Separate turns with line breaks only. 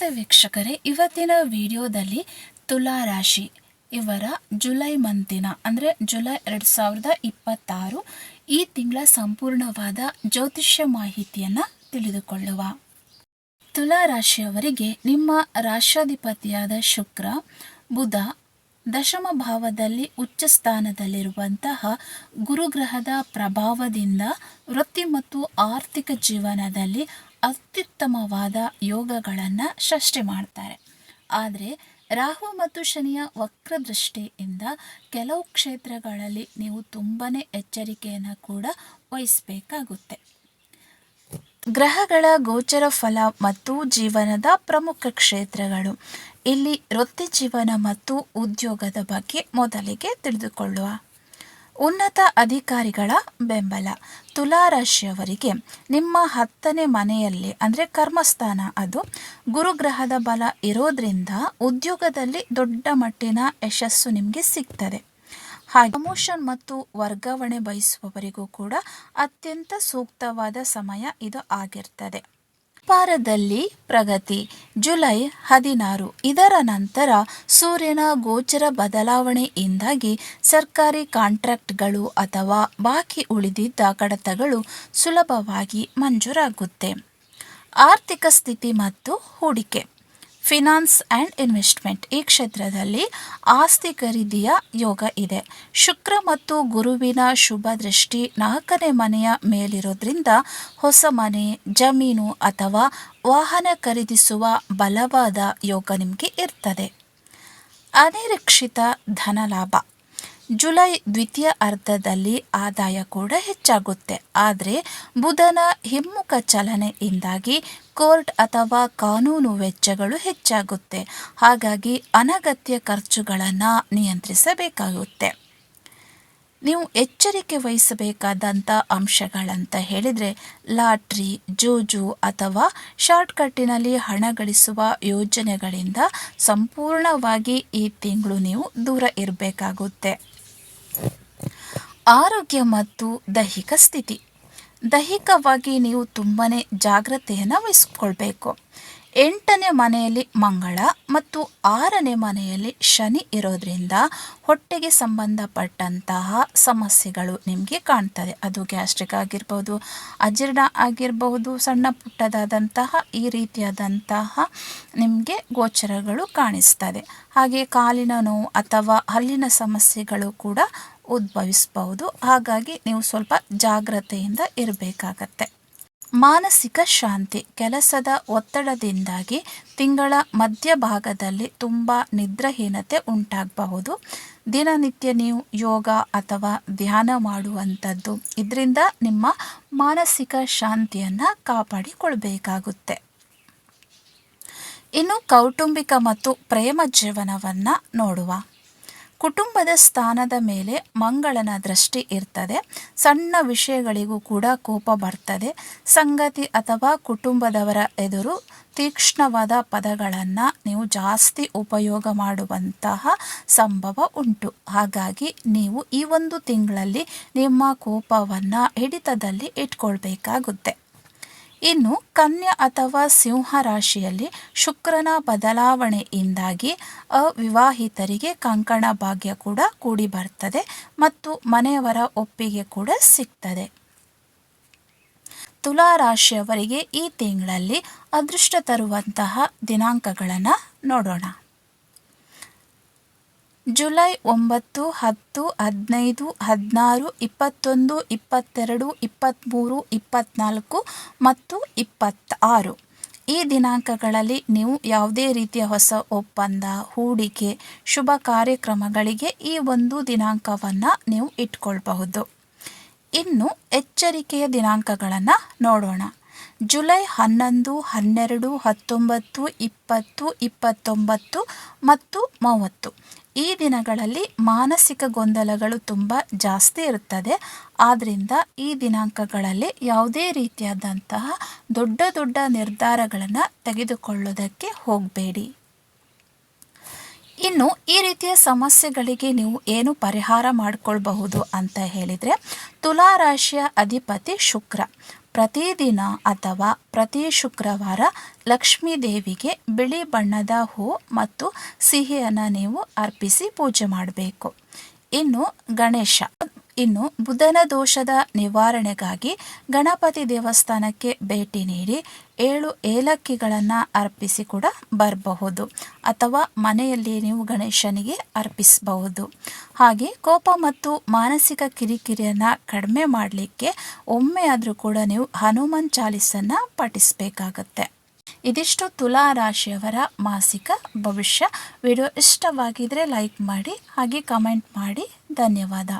ನಮಸ್ತೆ ವೀಕ್ಷಕರೇ, ಇವತ್ತಿನ ವಿಡಿಯೋದಲ್ಲಿ ತುಲಾ ರಾಶಿ ಇವರ ಜುಲೈ ಮಂತಿನ ಅಂದರೆ ಜುಲೈ 2026 ಈ ತಿಂಗಳ ಸಂಪೂರ್ಣವಾದ ಜ್ಯೋತಿಷ್ಯ ಮಾಹಿತಿಯನ್ನು ತಿಳಿದುಕೊಳ್ಳುವ. ತುಲಾ ರಾಶಿಯವರಿಗೆ ನಿಮ್ಮ ರಾಶ್ಯಾಧಿಪತಿಯಾದ ಶುಕ್ರ, ಬುಧ ದಶಮ ಭಾವದಲ್ಲಿ ಉಚ್ಚ ಸ್ಥಾನದಲ್ಲಿರುವಂತಹ ಗುರುಗ್ರಹದ ಪ್ರಭಾವದಿಂದ ವೃತ್ತಿ ಮತ್ತು ಆರ್ಥಿಕ ಜೀವನದಲ್ಲಿ ಅತ್ಯುತ್ತಮವಾದ ಯೋಗಗಳನ್ನು ಸೃಷ್ಟಿ ಮಾಡ್ತಾರೆ. ಆದರೆ ರಾಹು ಮತ್ತು ಶನಿಯ ವಕ್ರದೃಷ್ಟಿಯಿಂದ ಕೆಲವು ಕ್ಷೇತ್ರಗಳಲ್ಲಿ ನೀವು ತುಂಬಾ ಎಚ್ಚರಿಕೆಯನ್ನು ಕೂಡ ವಹಿಸಬೇಕಾಗುತ್ತೆ. ಗ್ರಹಗಳ ಗೋಚರ ಫಲ ಮತ್ತು ಜೀವನದ ಪ್ರಮುಖ ಕ್ಷೇತ್ರಗಳು. ಇಲ್ಲಿ ವೃತ್ತಿ ಜೀವನ ಮತ್ತು ಉದ್ಯೋಗದ ಬಗ್ಗೆ ಮೊದಲಿಗೆ ತಿಳಿದುಕೊಳ್ಳುವ. ಉನ್ನತ ಅಧಿಕಾರಿಗಳ ಬೆಂಬಲ. ತುಲಾ ರಾಶಿಯವರಿಗೆ ನಿಮ್ಮ 10ನೇ ಮನೆಯಲ್ಲಿ ಅಂದರೆ ಕರ್ಮಸ್ಥಾನ, ಅದು ಗುರುಗ್ರಹದ ಬಲ ಇರೋದ್ರಿಂದ ಉದ್ಯೋಗದಲ್ಲಿ ದೊಡ್ಡ ಮಟ್ಟಿನ ಯಶಸ್ಸು ನಿಮಗೆ ಸಿಗ್ತದೆ. ಹಾಗೆ ಪ್ರಮೋಷನ್ ಮತ್ತು ವರ್ಗಾವಣೆ ಬಯಸುವವರಿಗೂ ಕೂಡ ಅತ್ಯಂತ ಸೂಕ್ತವಾದ ಸಮಯ ಇದು ಆಗಿರ್ತದೆ. ವ್ಯಾಪಾರದಲ್ಲಿ ಪ್ರಗತಿ. ಜುಲೈ 16 ಇದರ ನಂತರ ಸೂರ್ಯನ ಗೋಚರ ಬದಲಾವಣೆಯಿಂದಾಗಿ ಸರ್ಕಾರಿ ಕಾಂಟ್ರಾಕ್ಟ್ಗಳು ಅಥವಾ ಬಾಕಿ ಉಳಿದಿದ್ದ ಕಡತಗಳು ಸುಲಭವಾಗಿ ಮಂಜೂರಾಗುತ್ತೆ. ಆರ್ಥಿಕ ಸ್ಥಿತಿ ಮತ್ತು ಹೂಡಿಕೆ. Finance and investment. ಈ ಕ್ಷೇತ್ರದಲ್ಲಿ ಆಸ್ತಿ ಖರೀದಿಯ ಯೋಗ ಇದೆ. ಶುಕ್ರ ಮತ್ತು ಗುರುವಿನ ಶುಭ ದೃಷ್ಟಿ 4ನೇ ಮನೆಯ ಮೇಲಿರೋದ್ರಿಂದ ಹೊಸ ಮನೆ, ಜಮೀನು ಅಥವಾ ವಾಹನ ಖರೀದಿಸುವ ಬಲವಾದ ಯೋಗ ನಿಮಗೆ ಇರ್ತದೆ. ಅನಿರೀಕ್ಷಿತ ಧನಲಾಭ. ಜುಲೈ ದ್ವಿತೀಯ ಅರ್ಧದಲ್ಲಿ ಆದಾಯ ಕೂಡ ಹೆಚ್ಚಾಗುತ್ತೆ. ಆದರೆ ಬುಧನ ಹಿಮ್ಮುಖ ಚಲನೆಯಿಂದಾಗಿ ಕೋರ್ಟ್ ಅಥವಾ ಕಾನೂನು ವೆಚ್ಚಗಳು ಹೆಚ್ಚಾಗುತ್ತೆ. ಹಾಗಾಗಿ ಅನಗತ್ಯ ಖರ್ಚುಗಳನ್ನು ನಿಯಂತ್ರಿಸಬೇಕಾಗುತ್ತೆ. ನೀವು ಎಚ್ಚರಿಕೆ ವಹಿಸಬೇಕಾದಂಥ ಅಂಶಗಳಂತ ಹೇಳಿದರೆ ಲಾಟ್ರಿ, ಜೂಜು ಅಥವಾ ಶಾರ್ಟ್ಕಟ್ಟಿನಲ್ಲಿ ಹಣ ಗಳಿಸುವ ಯೋಜನೆಗಳಿಂದ ಸಂಪೂರ್ಣವಾಗಿ ಈ ತಿಂಗಳು ನೀವು ದೂರ ಇರಬೇಕಾಗುತ್ತೆ. ಆರೋಗ್ಯ ಮತ್ತು ದೈಹಿಕ ಸ್ಥಿತಿ. ದೈಹಿಕವಾಗಿ ನೀವು ತುಂಬಾ ಜಾಗ್ರತೆಯನ್ನು ವಹಿಸ್ಕೊಳ್ಬೇಕು. 8ನೇ ಮನೆಯಲ್ಲಿ ಮಂಗಳ ಮತ್ತು 6ನೇ ಮನೆಯಲ್ಲಿ ಶನಿ ಇರೋದ್ರಿಂದ ಹೊಟ್ಟೆಗೆ ಸಂಬಂಧಪಟ್ಟಂತಹ ಸಮಸ್ಯೆಗಳು ನಿಮಗೆ ಕಾಣ್ತದೆ. ಅದು ಗ್ಯಾಸ್ಟ್ರಿಕ್ ಆಗಿರ್ಬೋದು, ಅಜೀರ್ಣ ಆಗಿರಬಹುದು, ಸಣ್ಣ ಪುಟ್ಟದಾದಂತಹ ಈ ರೀತಿಯಾದಂತಹ ನಿಮಗೆ ಗೋಚರಗಳು ಕಾಣಿಸ್ತದೆ. ಹಾಗೆ ಕಾಲಿನ ನೋವು ಅಥವಾ ಹಲ್ಲಿನ ಸಮಸ್ಯೆಗಳು ಕೂಡ ಉದ್ಭವಿಸಬಹುದು. ಹಾಗಾಗಿ ನೀವು ಸ್ವಲ್ಪ ಜಾಗ್ರತೆಯಿಂದ ಇರಬೇಕಾಗತ್ತೆ. ಮಾನಸಿಕ ಶಾಂತಿ. ಕೆಲಸದ ಒತ್ತಡದಿಂದಾಗಿ ತಿಂಗಳ ಮಧ್ಯಭಾಗದಲ್ಲಿ ತುಂಬ ನಿದ್ರಾಹೀನತೆ ಉಂಟಾಗಬಹುದು. ದಿನನಿತ್ಯ ನೀವು ಯೋಗ ಅಥವಾ ಧ್ಯಾನ ಮಾಡುವಂಥದ್ದು, ಇದರಿಂದ ನಿಮ್ಮ ಮಾನಸಿಕ ಶಾಂತಿಯನ್ನು ಕಾಪಾಡಿಕೊಳ್ಬೇಕಾಗುತ್ತೆ. ಇನ್ನು ಕೌಟುಂಬಿಕ ಮತ್ತು ಪ್ರೇಮ ಜೀವನವನ್ನು ನೋಡುವ. ಕುಟುಂಬದ ಸ್ಥಾನದ ಮೇಲೆ ಮಂಗಳನ ದೃಷ್ಟಿ ಇರ್ತದೆ. ಸಣ್ಣ ವಿಷಯಗಳಿಗೂ ಕೂಡ ಕೋಪ ಬರ್ತದೆ. ಸಂಗಾತಿ ಅಥವಾ ಕುಟುಂಬದವರ ಎದುರು ತೀಕ್ಷ್ಣವಾದ ಪದಗಳನ್ನು ನೀವು ಜಾಸ್ತಿ ಉಪಯೋಗ ಮಾಡುವಂತಹ ಸಂಭವ ಉಂಟು. ಹಾಗಾಗಿ ನೀವು ಈ ಒಂದು ತಿಂಗಳಲ್ಲಿ ನಿಮ್ಮ ಕೋಪವನ್ನು ಹಿಡಿತದಲ್ಲಿ ಇಟ್ಕೊಳ್ಬೇಕಾಗುತ್ತೆ. ಇನ್ನು ಕನ್ಯಾ ಅಥವಾ ಸಿಂಹ ರಾಶಿಯಲ್ಲಿ ಶುಕ್ರನ ಬದಲಾವಣೆಯಿಂದಾಗಿ ಅವಿವಾಹಿತರಿಗೆ ಕಂಕಣ ಭಾಗ್ಯ ಕೂಡ ಕೂಡಿ ಬರ್ತದೆ ಮತ್ತು ಮನೆಯವರ ಒಪ್ಪಿಗೆ ಕೂಡ ಸಿಗ್ತದೆ. ತುಲಾ ರಾಶಿಯವರಿಗೆ ಈ ತಿಂಗಳಲ್ಲಿ ಅದೃಷ್ಟ ತರುವಂತಹ ದಿನಾಂಕಗಳನ್ನು ನೋಡೋಣ. ಜುಲೈ 9, 10, 15, 16, 21, 22, 23, 24 ಮತ್ತು 26 ಈ ದಿನಾಂಕಗಳಲ್ಲಿ ನೀವು ಯಾವುದೇ ರೀತಿಯ ಹೊಸ ಒಪ್ಪಂದ, ಹೂಡಿಕೆ, ಶುಭ ಕಾರ್ಯಕ್ರಮಗಳಿಗೆ ಈ ಒಂದು ದಿನಾಂಕವನ್ನು ನೀವು ಇಟ್ಕೊಳ್ಬಹುದು. ಇನ್ನು ಎಚ್ಚರಿಕೆಯ ದಿನಾಂಕಗಳನ್ನು ನೋಡೋಣ. ಜುಲೈ 11, 12, 19, 20, 29 ಮತ್ತು 30 ಈ ದಿನಗಳಲ್ಲಿ ಮಾನಸಿಕ ಗೊಂದಲಗಳು ತುಂಬ ಜಾಸ್ತಿ ಇರುತ್ತದೆ. ಆದ್ದರಿಂದ ಈ ದಿನಾಂಕಗಳಲ್ಲಿ ಯಾವುದೇ ರೀತಿಯಾದಂತಹ ದೊಡ್ಡ ದೊಡ್ಡ ನಿರ್ಧಾರಗಳನ್ನು ತೆಗೆದುಕೊಳ್ಳೋದಕ್ಕೆ ಹೋಗಬೇಡಿ. ಇನ್ನು ಈ ರೀತಿಯ ಸಮಸ್ಯೆಗಳಿಗೆ ನೀವು ಏನು ಪರಿಹಾರ ಮಾಡಿಕೊಳ್ಬಹುದು ಅಂತ ಹೇಳಿದರೆ, ತುಲಾ ರಾಶಿಯ ಅಧಿಪತಿ ಶುಕ್ರ ಪ್ರತಿದಿನ ಅಥವಾ ಪ್ರತಿ ಶುಕ್ರವಾರ ಲಕ್ಷ್ಮೀ ದೇವಿಗೆ ಬಿಳಿ ಬಣ್ಣದ ಹೂ ಮತ್ತು ಸಿಹಿಯನ್ನು ನೀವು ಅರ್ಪಿಸಿ ಪೂಜೆ ಮಾಡಬೇಕು. ಇನ್ನು ಬುಧನ ದೋಷದ ನಿವಾರಣೆಗಾಗಿ ಗಣಪತಿ ದೇವಸ್ಥಾನಕ್ಕೆ ಭೇಟಿ ನೀಡಿ 7 ಏಲಕ್ಕಿಗಳನ್ನು ಅರ್ಪಿಸಿ ಕೂಡ ಬರಬಹುದು, ಅಥವಾ ಮನೆಯಲ್ಲಿ ನೀವು ಗಣೇಶನಿಗೆ ಅರ್ಪಿಸಬಹುದು. ಹಾಗೆ ಕೋಪ ಮತ್ತು ಮಾನಸಿಕ ಕಿರಿಕಿರಿಯನ್ನು ಕಡಿಮೆ ಮಾಡಲಿಕ್ಕೆ ಒಮ್ಮೆ ಆದರೂ ಕೂಡ ನೀವು ಹನುಮಾನ್ ಚಾಲೀಸನ್ನು ಪಠಿಸಬೇಕಾಗತ್ತೆ. ಇದಿಷ್ಟು ತುಲಾ ರಾಶಿಯವರ ಮಾಸಿಕ ಭವಿಷ್ಯ. ವಿಡಿಯೋ ಇಷ್ಟವಾಗಿದ್ದರೆ ಲೈಕ್ ಮಾಡಿ, ಹಾಗೆ ಕಮೆಂಟ್ ಮಾಡಿ. ಧನ್ಯವಾದ.